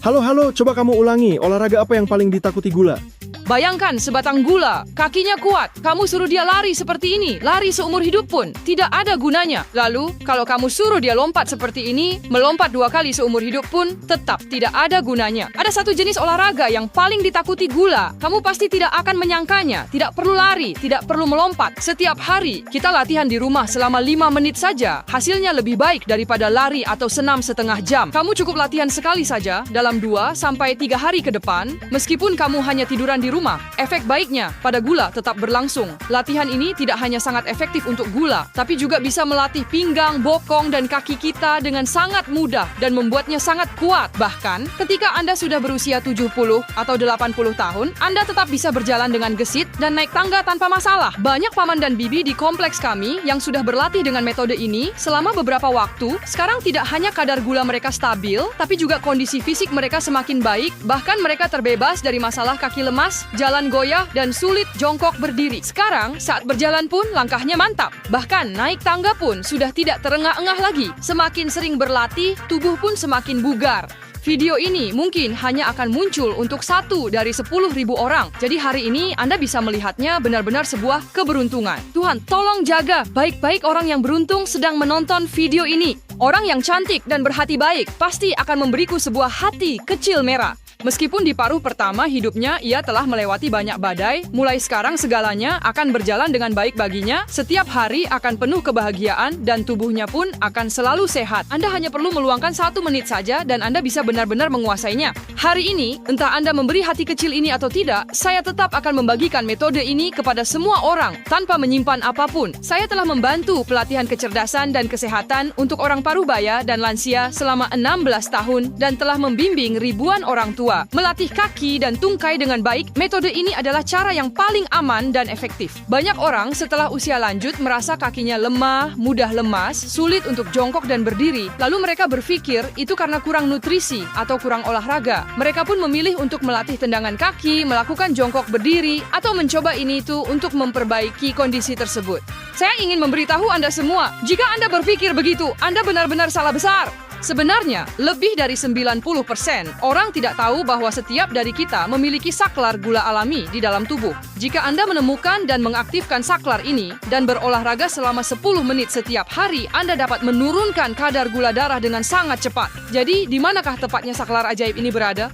Halo, coba kamu ulangi. Olahraga apa yang paling ditakuti gula? Bayangkan sebatang gula, kakinya kuat, kamu suruh dia lari seperti ini, lari seumur hidup pun, tidak ada gunanya. Lalu, kalau kamu suruh dia lompat seperti ini, melompat 2 kali seumur hidup pun, tetap tidak ada gunanya. Ada satu jenis olahraga yang paling ditakuti gula, kamu pasti tidak akan menyangkanya, tidak perlu lari, tidak perlu melompat. Setiap hari, kita latihan di rumah selama 5 menit saja, hasilnya lebih baik daripada lari atau senam setengah jam. Kamu cukup latihan sekali saja, dalam 2-3 hari ke depan, meskipun kamu hanya tiduran di rumah, efek baiknya pada gula tetap berlangsung. Latihan ini tidak hanya sangat efektif untuk gula, tapi juga bisa melatih pinggang, bokong, dan kaki kita dengan sangat mudah dan membuatnya sangat kuat. Bahkan, ketika Anda sudah berusia 70 atau 80 tahun, Anda tetap bisa berjalan dengan gesit dan naik tangga tanpa masalah. Banyak paman dan bibi di kompleks kami yang sudah berlatih dengan metode ini selama beberapa waktu, sekarang tidak hanya kadar gula mereka stabil, tapi juga kondisi fisik mereka semakin baik, bahkan mereka terbebas dari masalah kaki lemas, jalan goyah, dan sulit jongkok berdiri. Sekarang, saat berjalan pun langkahnya mantap. Bahkan naik tangga pun sudah tidak terengah-engah lagi. Semakin sering berlatih, tubuh pun semakin bugar. Video ini mungkin hanya akan muncul untuk 1 dari 10.000 orang. Jadi hari ini Anda bisa melihatnya benar-benar sebuah keberuntungan. Tuhan, tolong jaga baik-baik orang yang beruntung sedang menonton video ini. Orang yang cantik dan berhati baik pasti akan memberiku sebuah hati kecil merah. Meskipun di paruh pertama hidupnya ia telah melewati banyak badai, mulai sekarang segalanya akan berjalan dengan baik baginya, setiap hari akan penuh kebahagiaan dan tubuhnya pun akan selalu sehat. Anda hanya perlu meluangkan 1 menit saja dan Anda bisa benar-benar menguasainya. Hari ini, entah Anda memberi hati kecil ini atau tidak, saya tetap akan membagikan metode ini kepada semua orang tanpa menyimpan apapun. Saya telah membantu pelatihan kecerdasan dan kesehatan untuk orang parubaya dan lansia selama 16 tahun dan telah membimbing ribuan orang tua melatih kaki dan tungkai dengan baik. Metode ini adalah cara yang paling aman dan efektif. Banyak orang setelah usia lanjut merasa kakinya lemah, mudah lemas, sulit untuk jongkok dan berdiri. Lalu mereka berpikir itu karena kurang nutrisi atau kurang olahraga. Mereka pun memilih untuk melatih tendangan kaki, melakukan jongkok berdiri, atau mencoba ini itu untuk memperbaiki kondisi tersebut. Saya ingin memberitahu Anda semua, jika Anda berpikir begitu, Anda benar-benar salah besar. Sebenarnya, lebih dari 90% orang tidak tahu bahwa setiap dari kita memiliki saklar gula alami di dalam tubuh. Jika Anda menemukan dan mengaktifkan saklar ini dan berolahraga selama 10 menit setiap hari, Anda dapat menurunkan kadar gula darah dengan sangat cepat. Jadi, di manakah tepatnya saklar ajaib ini berada?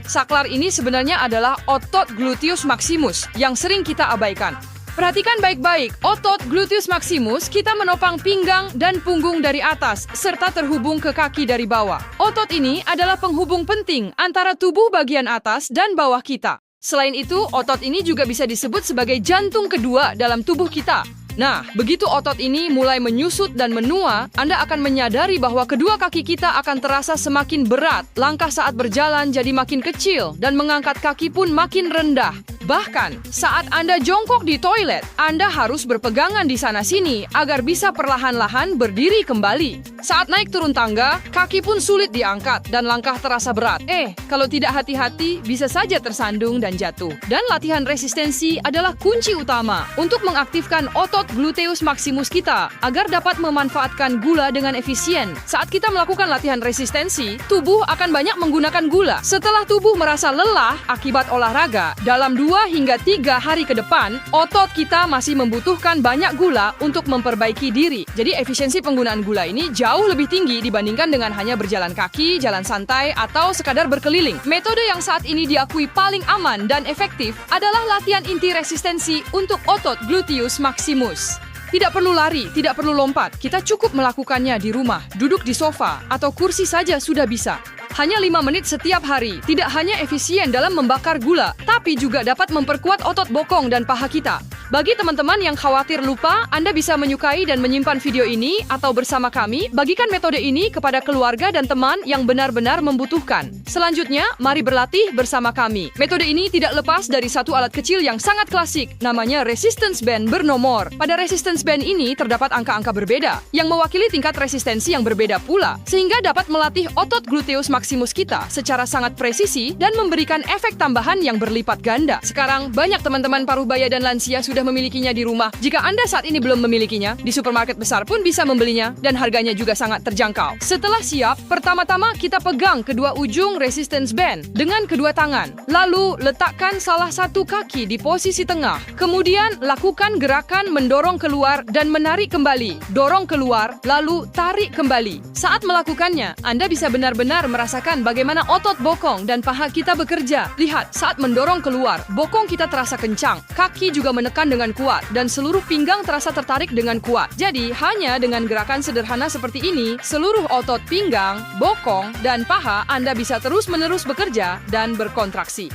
Saklar ini sebenarnya adalah otot gluteus maximus yang sering kita abaikan. Perhatikan baik-baik, otot gluteus maximus kita menopang pinggang dan punggung dari atas, serta terhubung ke kaki dari bawah. Otot ini adalah penghubung penting antara tubuh bagian atas dan bawah kita. Selain itu, otot ini juga bisa disebut sebagai jantung kedua dalam tubuh kita. Nah, begitu otot ini mulai menyusut dan menua, Anda akan menyadari bahwa kedua kaki kita akan terasa semakin berat, langkah saat berjalan jadi makin kecil, dan mengangkat kaki pun makin rendah. Bahkan, saat Anda jongkok di toilet, Anda harus berpegangan di sana-sini agar bisa perlahan-lahan berdiri kembali. Saat naik turun tangga, kaki pun sulit diangkat dan langkah terasa berat. Kalau tidak hati-hati, bisa saja tersandung dan jatuh. Dan latihan resistensi adalah kunci utama untuk mengaktifkan otot gluteus maximus kita agar dapat memanfaatkan gula dengan efisien. Saat kita melakukan latihan resistensi, tubuh akan banyak menggunakan gula. Setelah tubuh merasa lelah akibat olahraga, dalam 2 hingga 3 hari ke depan, otot kita masih membutuhkan banyak gula untuk memperbaiki diri. Jadi efisiensi penggunaan gula ini jauh lebih tinggi dibandingkan dengan hanya berjalan kaki, jalan santai, atau sekadar berkeliling. Metode yang saat ini diakui paling aman dan efektif adalah latihan inti resistensi untuk otot gluteus maximus. Tidak perlu lari, tidak perlu lompat. Kita cukup melakukannya di rumah, duduk di sofa, atau kursi saja sudah bisa. Hanya 5 menit setiap hari, tidak hanya efisien dalam membakar gula, tapi juga dapat memperkuat otot bokong dan paha kita. Bagi teman-teman yang khawatir lupa, Anda bisa menyukai dan menyimpan video ini atau bersama kami, bagikan metode ini kepada keluarga dan teman yang benar-benar membutuhkan. Selanjutnya, mari berlatih bersama kami. Metode ini tidak lepas dari satu alat kecil yang sangat klasik, namanya resistance band bernomor. Pada resistance band ini terdapat angka-angka berbeda, yang mewakili tingkat resistensi yang berbeda pula, sehingga dapat melatih otot gluteus maximus kita secara sangat presisi dan memberikan efek tambahan yang berlipat ganda. Sekarang, banyak teman-teman parubaya dan lansia sudah sudah memilikinya di rumah. Jika Anda saat ini belum memilikinya, di supermarket besar pun bisa membelinya dan harganya juga sangat terjangkau. Setelah siap, pertama-tama kita pegang kedua ujung resistance band dengan kedua tangan. Lalu letakkan salah satu kaki di posisi tengah. Kemudian lakukan gerakan mendorong keluar dan menarik kembali. Dorong keluar, lalu tarik kembali. Saat melakukannya, Anda bisa benar-benar merasakan bagaimana otot bokong dan paha kita bekerja. Lihat, saat mendorong keluar, bokong kita terasa kencang, kaki juga menekan dengan kuat, dan seluruh pinggang terasa tertarik dengan kuat. Jadi, hanya dengan gerakan sederhana seperti ini, seluruh otot pinggang, bokong, dan paha Anda bisa terus-menerus bekerja dan berkontraksi.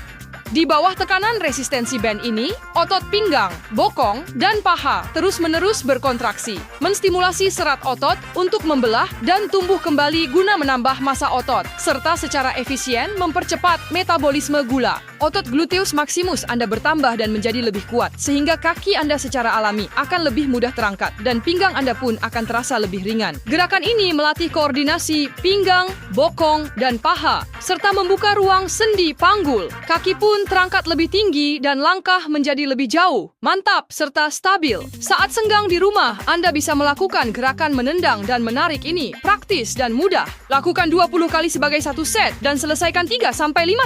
Di bawah tekanan resistensi band ini, otot pinggang, bokong, dan paha terus-menerus berkontraksi, menstimulasi serat otot untuk membelah dan tumbuh kembali guna menambah massa otot, serta secara efisien mempercepat metabolisme gula. Otot gluteus maximus Anda bertambah dan menjadi lebih kuat, sehingga kaki Anda secara alami akan lebih mudah terangkat dan pinggang Anda pun akan terasa lebih ringan. Gerakan ini melatih koordinasi pinggang, bokong, dan paha, serta membuka ruang sendi panggul. Kaki pun terangkat lebih tinggi dan langkah menjadi lebih jauh, mantap, serta stabil. Saat senggang di rumah, Anda bisa melakukan gerakan menendang dan menarik ini, praktis dan mudah. Lakukan 20 kali sebagai satu set dan selesaikan 3-5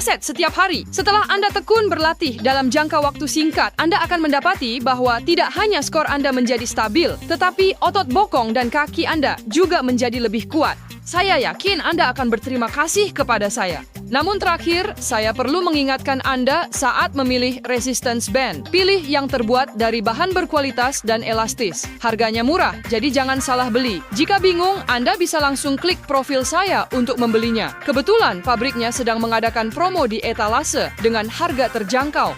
set setiap hari. Setelah Anda tekun berlatih dalam jangka waktu singkat, Anda akan mendapati bahwa tidak hanya skor Anda menjadi stabil, tetapi otot bokong dan kaki Anda juga menjadi lebih kuat. Saya yakin Anda akan berterima kasih kepada saya. Namun terakhir, saya perlu mengingatkan Anda saat memilih resistance band. Pilih yang terbuat dari bahan berkualitas dan elastis. Harganya murah, jadi jangan salah beli. Jika bingung, Anda bisa langsung klik profil saya untuk membelinya. Kebetulan, pabriknya sedang mengadakan promo di etalase dengan harga terjangkau.